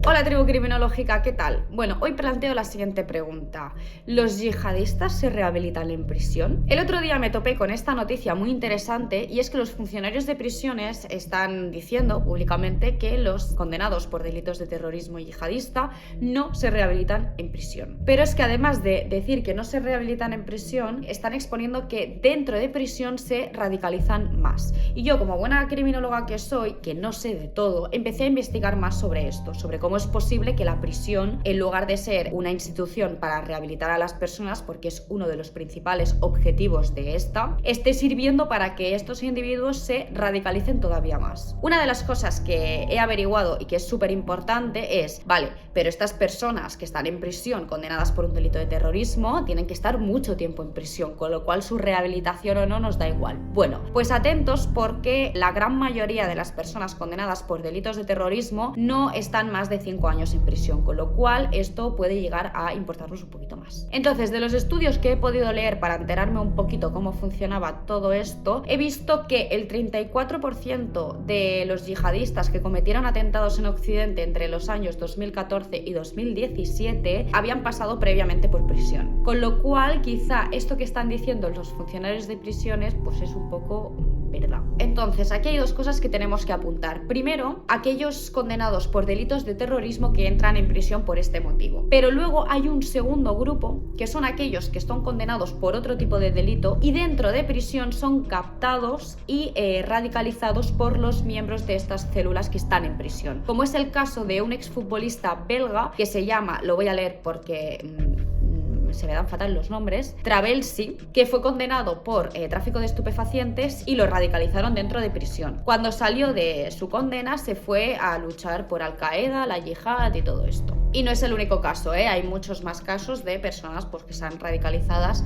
Hola tribu criminológica, ¿qué tal? Bueno, hoy planteo la siguiente pregunta. ¿Los yihadistas se rehabilitan en prisión? El otro día me topé con esta noticia muy interesante y es que los funcionarios de prisiones están diciendo públicamente que los condenados por delitos de terrorismo yihadista no se rehabilitan en prisión. Pero es que además de decir que no se rehabilitan en prisión, están exponiendo que dentro de prisión se radicalizan más. Y yo, como buena criminóloga que soy, que no sé de todo, empecé a investigar más sobre esto, sobre cómo es posible que la prisión, en lugar de ser una institución para rehabilitar a las personas, porque es uno de los principales objetivos de esta, esté sirviendo para que estos individuos se radicalicen todavía más. Una de las cosas que he averiguado y que es súper importante es, vale, pero estas personas que están en prisión condenadas por un delito de terrorismo tienen que estar mucho tiempo en prisión, con lo cual su rehabilitación o no nos da igual. Bueno, pues atentos porque la gran mayoría de las personas condenadas por delitos de terrorismo no están más de 5 años en prisión, con lo cual esto puede llegar a importarnos un poquito más. Entonces, de los estudios que he podido leer para enterarme un poquito cómo funcionaba todo esto, he visto que el 34% de los yihadistas que cometieron atentados en Occidente entre los años 2014 y 2017 habían pasado previamente por prisión. Con lo cual, quizá esto que están diciendo los funcionarios de prisiones, pues es un poco verdad. Entonces, aquí hay dos cosas que tenemos que apuntar. Primero, aquellos condenados por delitos de terrorismo que entran en prisión por este motivo. Pero luego hay un segundo grupo, que son aquellos que están condenados por otro tipo de delito y dentro de prisión son captados y radicalizados por los miembros de estas células que están en prisión. Como es el caso de un exfutbolista belga que se llama, lo voy a leer porque se me dan fatal los nombres, Trabelsi, que fue condenado por tráfico de estupefacientes y lo radicalizaron dentro de prisión. Cuando salió de su condena se fue a luchar por Al-Qaeda, la yihad y todo esto. Y no es el único caso, hay muchos más casos de personas pues, que están radicalizadas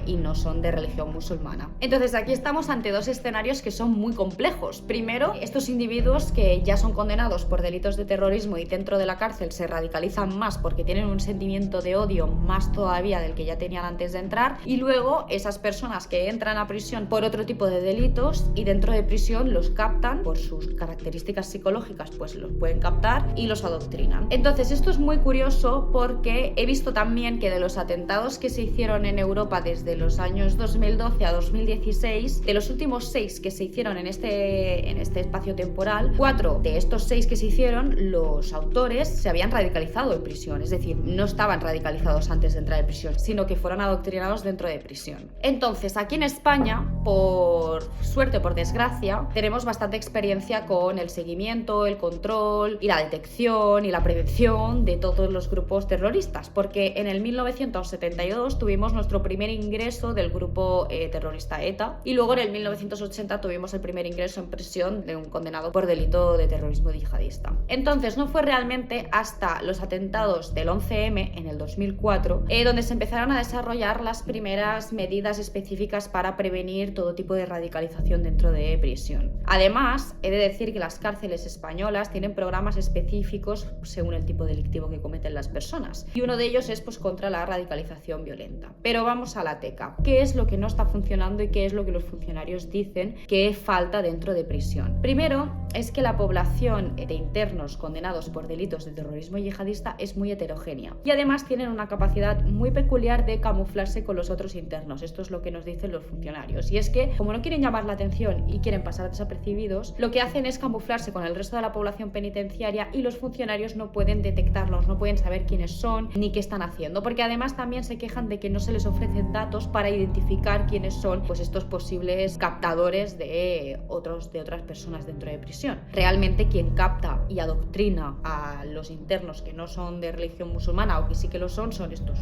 y no son de religión musulmana. Entonces aquí estamos ante dos escenarios que son muy complejos. Primero, estos individuos que ya son condenados por delitos de terrorismo y dentro de la cárcel se radicalizan más porque tienen un sentimiento de odio más todavía del que ya tenían antes de entrar, y luego esas personas que entran a prisión por otro tipo de delitos y dentro de prisión los captan por sus características psicológicas, pues los pueden captar y los adoctrinan. Entonces esto es muy curioso porque he visto también que de los atentados que se hicieron en Europa desde los años 2012 a 2016, de los últimos 6 que se hicieron en este espacio temporal, 4 de estos 6 que se hicieron, los autores se habían radicalizado en prisión, es decir, no estaban radicalizados antes de entrar en prisión, sino que fueron adoctrinados dentro de prisión. Entonces, aquí en España, por suerte o por desgracia, tenemos bastante experiencia con el seguimiento, el control y la detección y la prevención de todos los grupos terroristas, porque en el 1972 tuvimos nuestro primer ingreso del grupo terrorista ETA y luego en el 1980 tuvimos el primer ingreso en prisión de un condenado por delito de terrorismo yihadista. Entonces, no fue realmente hasta los atentados del 11M en el 2004 donde se empezaron a desarrollar las primeras medidas específicas para prevenir todo tipo de radicalización dentro de prisión. Además, he de decir que las cárceles españolas tienen programas específicos según el tipo delictivo que cometen las personas, y uno de ellos es pues contra la radicalización violenta. Pero vamos a la teca. ¿Qué es lo que no está funcionando y qué es lo que los funcionarios dicen que falta dentro de prisión? Primero, es que la población de internos condenados por delitos de terrorismo yihadista es muy heterogénea y además tienen una capacidad muy peculiar de camuflarse con los otros internos. Esto es lo que nos dicen los funcionarios, y es que como no quieren llamar la atención y quieren pasar desapercibidos, lo que hacen es camuflarse con el resto de la población penitenciaria y los funcionarios no pueden detectarlos, no pueden saber quiénes son ni qué están haciendo, porque además también se quejan de que no se les ofrecen datos para identificar quiénes son pues estos posibles captadores de otras personas dentro de prisión. Realmente quien capta y adoctrina a los internos que no son de religión musulmana o que sí que lo son estos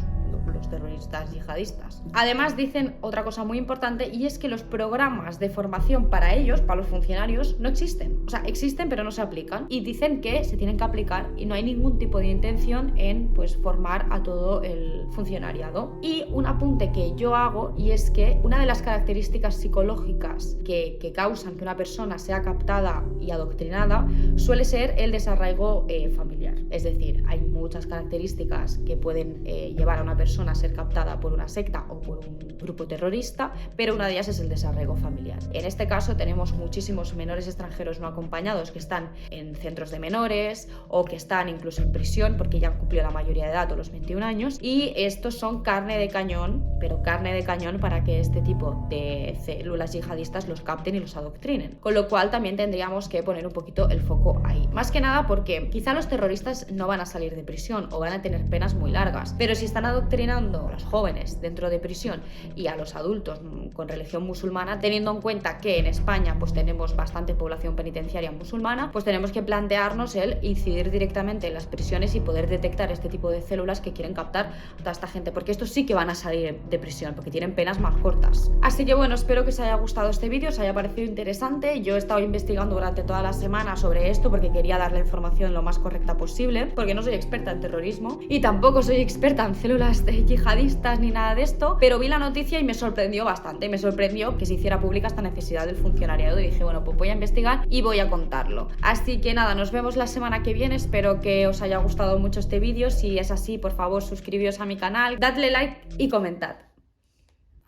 los terroristas yihadistas. Además dicen otra cosa muy importante, y es que los programas de formación para ellos, para los funcionarios, no existen. O sea, existen pero no se aplican, y dicen que se tienen que aplicar y no hay ningún tipo de intención en pues formar a todo el funcionariado. Y un apunte que yo hago, y es que una de las características psicológicas que causan que una persona sea captada y adoctrinada suele ser el desarraigo familiar. Es decir, hay muchas características que pueden llevar a una persona persona ser captada por una secta o por un grupo terrorista, pero una de ellas es el desarraigo familiar. En este caso tenemos muchísimos menores extranjeros no acompañados que están en centros de menores o que están incluso en prisión porque ya han cumplido la mayoría de edad o los 21 años, y estos son carne de cañón, pero carne de cañón para que este tipo de células yihadistas los capten y los adoctrinen. Con lo cual también tendríamos que poner un poquito el foco ahí. Más que nada porque quizá los terroristas no van a salir de prisión o van a tener penas muy largas, pero si están adoctrinando a los jóvenes dentro de prisión y a los adultos con religión musulmana, teniendo en cuenta que en España pues tenemos bastante población penitenciaria musulmana, pues tenemos que plantearnos el incidir directamente en las prisiones y poder detectar este tipo de células que quieren captar a toda esta gente, porque estos sí que van a salir de prisión porque tienen penas más cortas. Así que bueno, espero que os haya gustado este vídeo, os haya parecido interesante. Yo he estado investigando durante toda la semana sobre esto porque quería dar la información lo más correcta posible, porque no soy experta en terrorismo y tampoco soy experta en células yihadistas ni nada de esto, pero vi la noticia y me sorprendió bastante. Me sorprendió que se hiciera pública esta necesidad del funcionariado y dije, bueno, pues voy a investigar y voy a contarlo. Así que nada, nos vemos la semana que viene. Espero que os haya gustado mucho este vídeo. Si es así, por favor, suscribíos a mi canal, dadle like y comentad.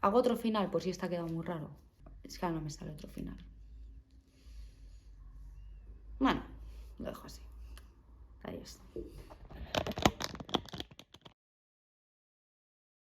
¿Hago otro final? Pues sí, está quedado muy raro. Es que ahora no me sale otro final. Bueno, lo dejo así. Adiós.